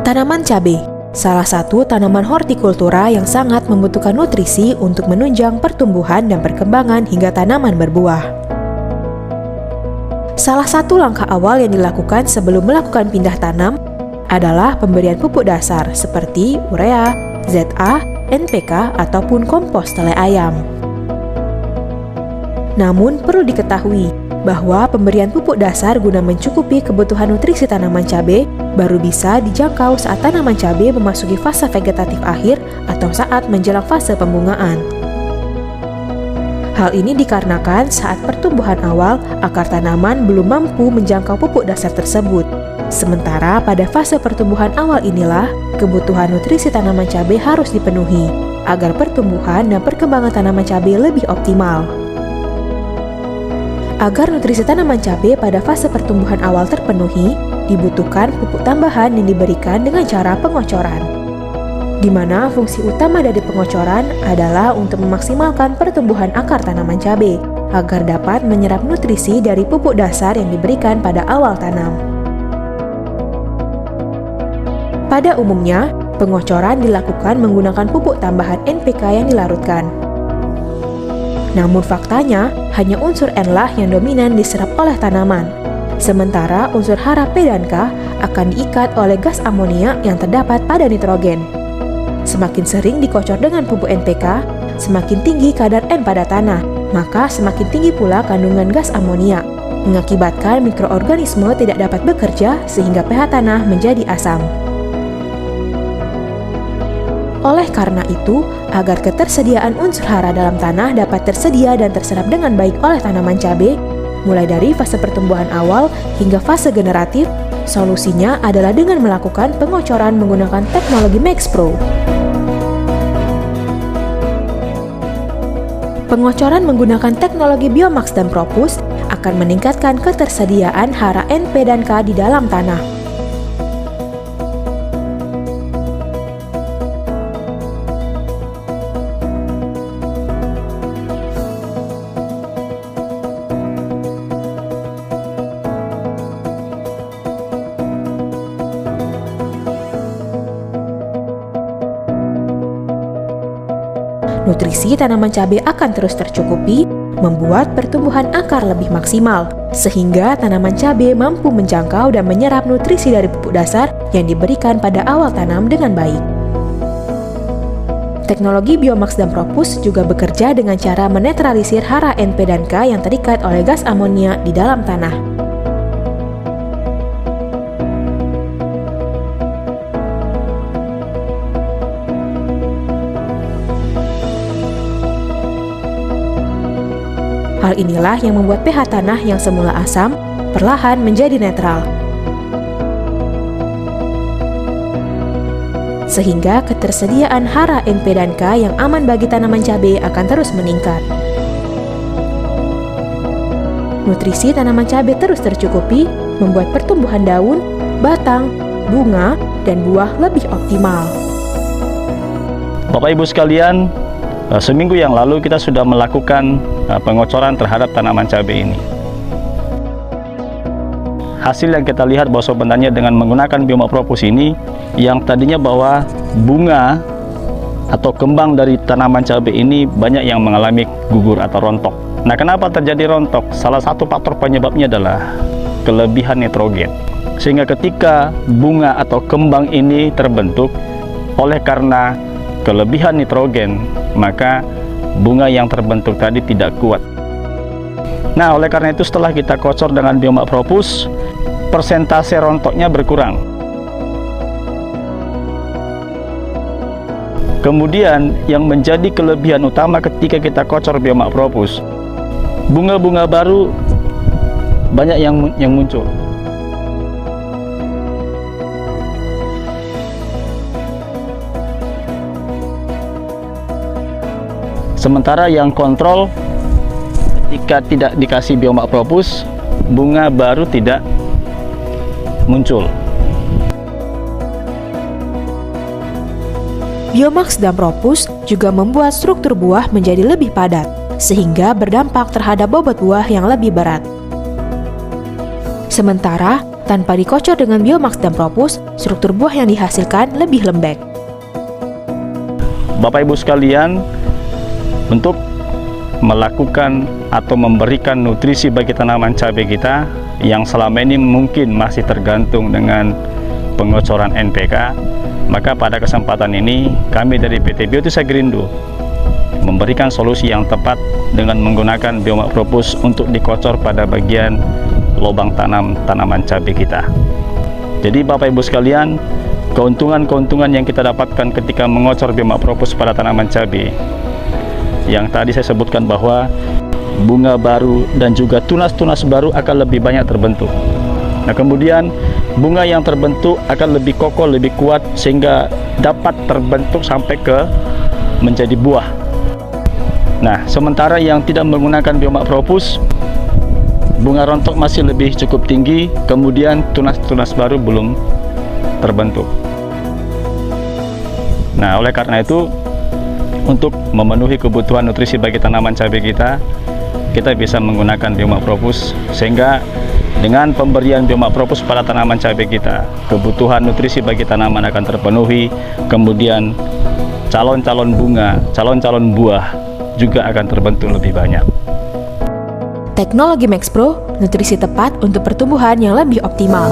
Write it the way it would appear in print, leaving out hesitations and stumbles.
Tanaman cabai, salah satu tanaman hortikultura yang sangat membutuhkan nutrisi untuk menunjang pertumbuhan dan perkembangan hingga tanaman berbuah. Salah satu langkah awal yang dilakukan sebelum melakukan pindah tanam adalah pemberian pupuk dasar seperti urea, ZA, NPK, ataupun kompos tele ayam. Namun perlu diketahui bahwa pemberian pupuk dasar guna mencukupi kebutuhan nutrisi tanaman cabai baru bisa dijangkau saat tanaman cabai memasuki fase vegetatif akhir atau saat menjelang fase pembungaan. Hal ini dikarenakan saat pertumbuhan awal, akar tanaman belum mampu menjangkau pupuk dasar tersebut. Sementara pada fase pertumbuhan awal inilah, kebutuhan nutrisi tanaman cabai harus dipenuhi, agar pertumbuhan dan perkembangan tanaman cabai lebih optimal. Agar nutrisi tanaman cabai pada fase pertumbuhan awal terpenuhi, dibutuhkan pupuk tambahan yang diberikan dengan cara pengocoran, di mana fungsi utama dari pengocoran adalah untuk memaksimalkan pertumbuhan akar tanaman cabai, agar dapat menyerap nutrisi dari pupuk dasar yang diberikan pada awal tanam. Pada umumnya, pengocoran dilakukan menggunakan pupuk tambahan NPK yang dilarutkan. Namun faktanya, hanya unsur N lah yang dominan diserap oleh tanaman, sementara unsur hara P dan K akan diikat oleh gas amonia yang terdapat pada nitrogen. Semakin sering dikocor dengan pupuk NPK, semakin tinggi kadar N pada tanah, maka semakin tinggi pula kandungan gas amonia, mengakibatkan mikroorganisme tidak dapat bekerja sehingga pH tanah menjadi asam. Oleh karena itu, agar ketersediaan unsur hara dalam tanah dapat tersedia dan terserap dengan baik oleh tanaman cabai, mulai dari fase pertumbuhan awal hingga fase generatif, solusinya adalah dengan melakukan pengocoran menggunakan teknologi MaxPro. Pengocoran menggunakan teknologi Biomax dan Propus akan meningkatkan ketersediaan hara N, P, dan K di dalam tanah. Nutrisi tanaman cabai akan terus tercukupi, membuat pertumbuhan akar lebih maksimal, sehingga tanaman cabai mampu menjangkau dan menyerap nutrisi dari pupuk dasar yang diberikan pada awal tanam dengan baik. Teknologi Biomax dan Propus juga bekerja dengan cara menetralisir hara N, P, dan K yang terikat oleh gas amonia di dalam tanah. Hal inilah yang membuat pH tanah yang semula asam, perlahan menjadi netral. Sehingga ketersediaan hara N, P, dan K yang aman bagi tanaman cabai akan terus meningkat. Nutrisi tanaman cabai terus tercukupi, membuat pertumbuhan daun, batang, bunga, dan buah lebih optimal. Bapak Ibu sekalian, seminggu yang lalu kita sudah melakukan pengocoran terhadap tanaman cabai ini. Hasil yang kita lihat bahwa sebenarnya dengan menggunakan Biomax Propus ini, yang tadinya bahwa bunga atau kembang dari tanaman cabai ini banyak yang mengalami gugur atau rontok. Nah, kenapa terjadi rontok? Salah satu faktor penyebabnya adalah kelebihan nitrogen. Sehingga ketika bunga atau kembang ini terbentuk, oleh karena kelebihan nitrogen, maka bunga yang terbentuk tadi tidak kuat. Nah, oleh karena itu setelah kita kocor dengan Biomax Propus, persentase rontoknya berkurang. Kemudian yang menjadi kelebihan utama ketika kita kocor Biomax Propus, bunga-bunga baru banyak yang muncul. Sementara yang kontrol, ketika tidak dikasih Biomax Propus, bunga baru tidak muncul. Biomax dan Propus juga membuat struktur buah menjadi lebih padat, sehingga berdampak terhadap bobot buah yang lebih berat. Sementara, tanpa dikocor dengan Biomax dan Propus, struktur buah yang dihasilkan lebih lembek. Bapak Ibu sekalian, untuk melakukan atau memberikan nutrisi bagi tanaman cabai kita yang selama ini mungkin masih tergantung dengan pengocoran NPK, maka pada kesempatan ini kami dari PT Biotis Agrindo memberikan solusi yang tepat dengan menggunakan Biomax Propus untuk dikocor pada bagian lubang tanam tanaman cabai kita. Jadi Bapak Ibu sekalian, keuntungan-keuntungan yang kita dapatkan ketika mengocor Biomax Propus pada tanaman cabai, yang tadi saya sebutkan bahwa bunga baru dan juga tunas-tunas baru akan lebih banyak terbentuk. Nah, kemudian bunga yang terbentuk akan lebih kokoh, lebih kuat, sehingga dapat terbentuk sampai ke menjadi buah. Nah, sementara yang tidak menggunakan Biomax Propus, bunga rontok masih lebih cukup tinggi, kemudian tunas-tunas baru belum terbentuk. Nah, oleh karena itu, untuk memenuhi kebutuhan nutrisi bagi tanaman cabai kita bisa menggunakan Biomax Propus, sehingga dengan pemberian Biomax Propus pada tanaman cabai kita, kebutuhan nutrisi bagi tanaman akan terpenuhi, kemudian calon-calon bunga, calon-calon buah juga akan terbentuk lebih banyak. Teknologi Max Pro, nutrisi tepat untuk pertumbuhan yang lebih optimal.